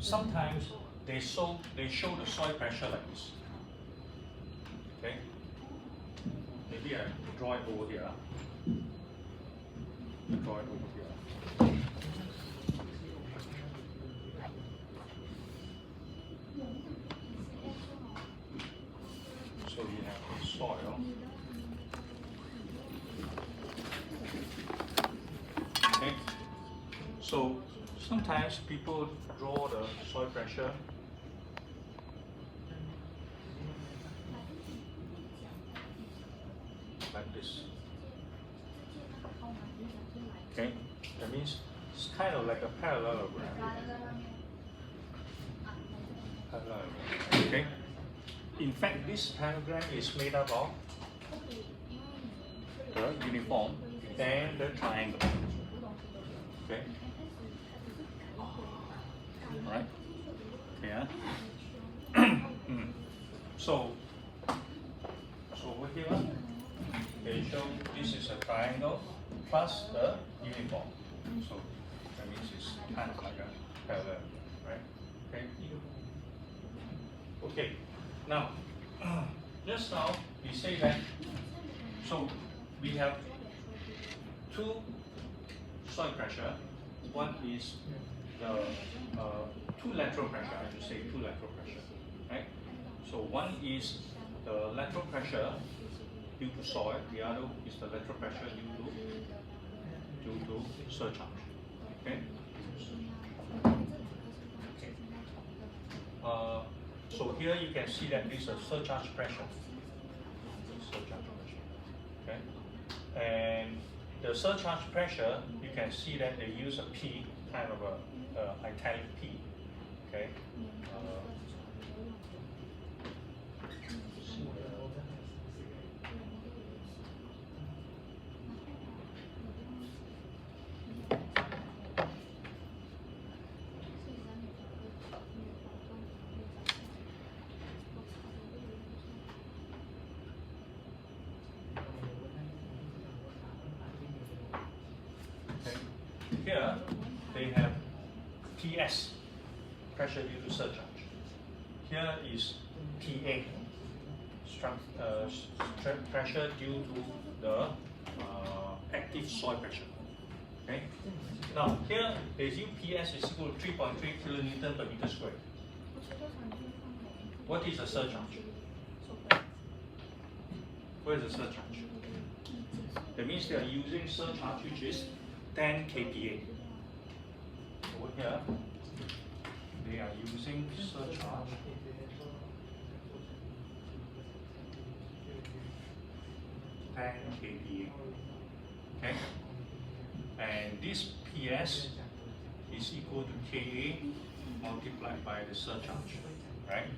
sometimes they show the soil pressure like this. Okay, maybe I draw it over here. Draw it over here. So we have the soil. Okay. So sometimes people draw the soil pressure like this. Okay, that means it's kind of like a parallelogram. Okay. In fact, this parallelogram is made up of the uniform and the triangle. Okay. All right. Yeah. So over here, they show this is a triangle plus the uniform. So that means it's kind of like a parallel, right? Okay. Okay. Now, just now we say that. So we have two soil pressure. One is the two lateral pressure. I should say two lateral pressure, right? So one is the lateral pressure due to soil. The other is the lateral pressure due to surcharge. Okay. So here you can see that this is a surcharge pressure. Surcharge pressure. Okay. And the surcharge pressure, you can see that they use a P, kind of a italic P. Okay. Here they have PS, pressure due to surcharge. Here is PA, pressure due to the active soil pressure. Okay. Now here they use PS is equal to 3.3 kilonewton per meter squared. What is a surcharge? What is a surcharge? That means they are using surcharge which is 10 kPa. Over here, they are using surcharge 10 kPa. Okay, and this PS is equal to Ka multiplied by the surcharge, right?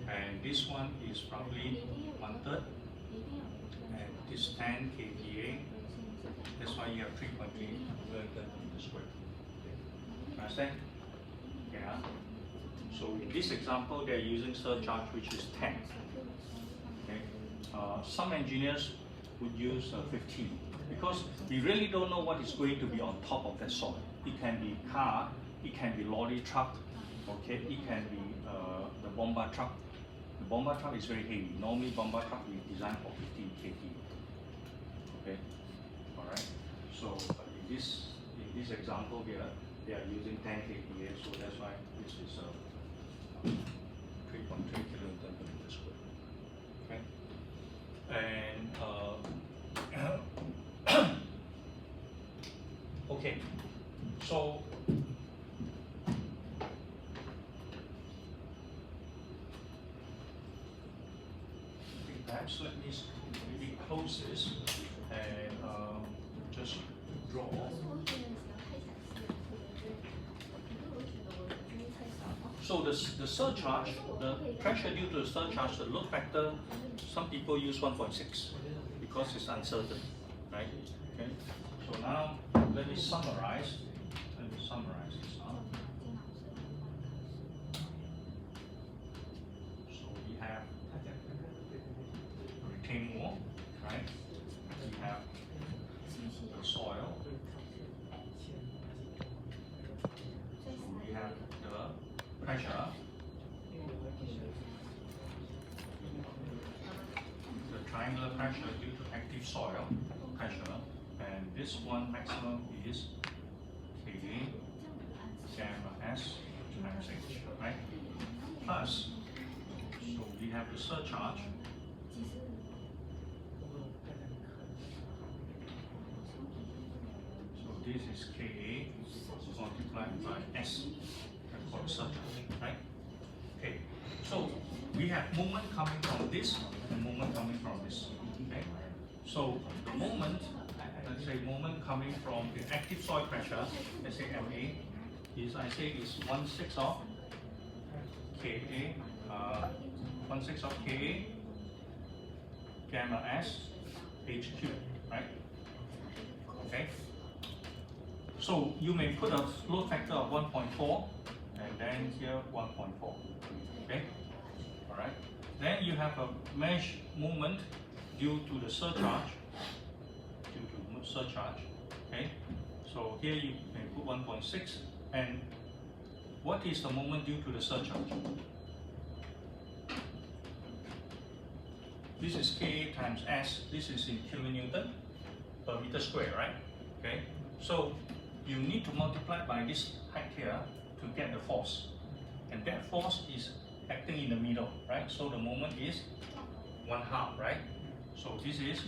And this one is probably 1/3, and this 10 kPa. That's why you have 3.3 kilonewton per meter squared. Understand? Yeah. So in this example, they are using surcharge which is 10. Okay. Some engineers would use 15 because we really don't know what is going to be on top of that soil. It can be car, it can be lorry truck, okay, it can be the bomba truck. The bomba truck is very heavy. Normally, bomba truck we design for 15 kg. Okay. So in this example here, they are using 10 kPa, so that's why this is 3.3 kilonewton per meter squared. Okay, and okay, so perhaps let me maybe close this and just draw. So the surcharge, the pressure due to the surcharge, the load factor, some people use 1.6 because it's uncertain, right? Okay. So now let me summarize. This now. So we have retaining wall, right? We have the soil. So we have the pressure, the triangular pressure due to active soil pressure, and this one maximum is Ka gamma S times H, right? Plus, so we have the surcharge. So this is Ka multiplied by S, that's called surcharge, right? Okay, so we have moment coming from this and moment coming from this. Okay, so the moment, let's say moment coming from the active soil pressure, let's say MA, is I say is 1/6 of Ka, 1/6 of Ka gamma S HQ, right? Okay. So you may put a load factor of 1.4 and then here 1.4. Okay? Alright. Then you have a mesh moment due to the surcharge. Okay? So here you may put 1.6, and what is the moment due to the surcharge? This is Ka times S, this is in kilonewton per meter square, right? Okay? So you need to multiply by this height here to get the force. And that force is acting in the middle, right? So the moment is 1/2, right? So this is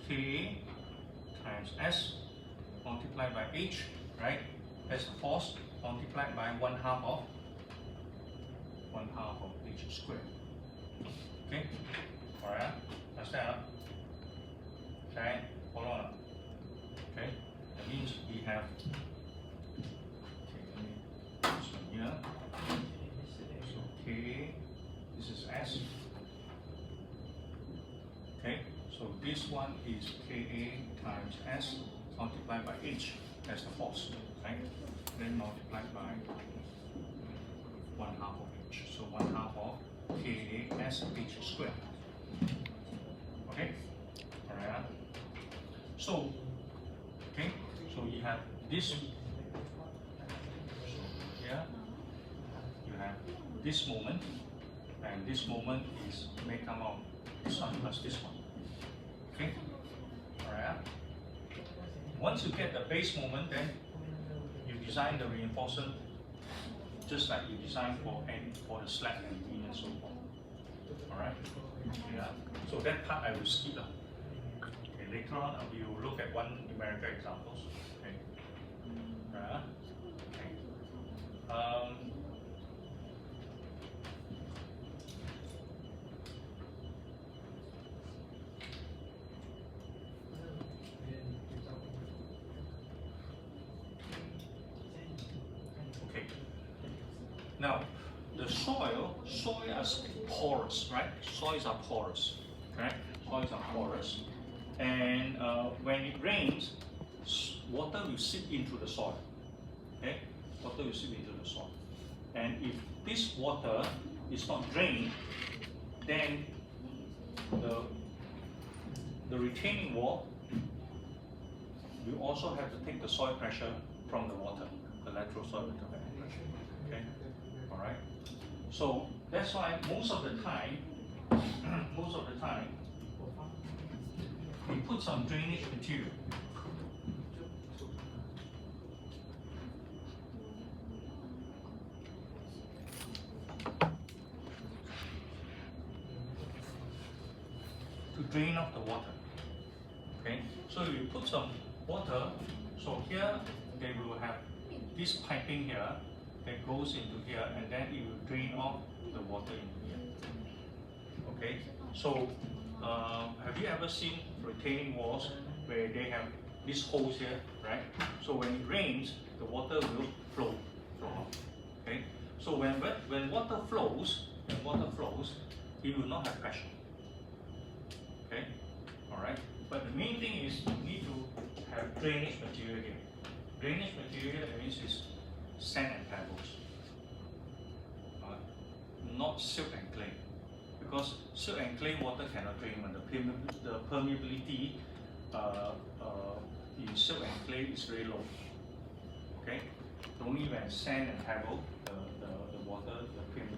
K times S multiplied by H, right? That's the force multiplied by 1/2 of H squared. Okay? Alright? Understand? Okay? Hold on. Okay? That means we have, okay, let me put some here. So K, this is S. Okay? So this one is Ka times S multiplied by H as the force, right? Then multiplied by 1/2 of H. So 1/2 of Ka S H squared. Okay? Alright. So, okay, so you have this, so here you have this moment, and this moment is may come out this one plus this one. Okay? Alright. Once you get the base moment, then you design the reinforcement just like you design for the slack and beam and so forth. Alright? Yeah. So that part I will skip. Okay, later on we will look at one numerical examples. Okay. Okay. Okay. Now, the soils are porous, right? Soils are porous, correct? Soils are porous, and when it rains, water will seep into the soil. Okay, water will seep into the soil, and if this water is not drained, then the retaining wall will also have to take the soil pressure from the water, the lateral soil pressure. Okay, all right. So that's why most of the time, we put some drainage material. To drain off the water. Okay, so you put some water. So here they will have this piping here that goes into here, and then it will drain off the water in here. Okay, so have you ever seen retaining walls where they have these holes here, right? So when it rains, the water will flow off. Okay, so when water flows, it will not have pressure. Okay, all right. But the main thing is you need to have drainage material here. Drainage material means is sand and pebbles, not silt and clay, because silt and clay water cannot drain when the permeability in silt and clay is very low. Okay, only when sand and pebble, the water, the cream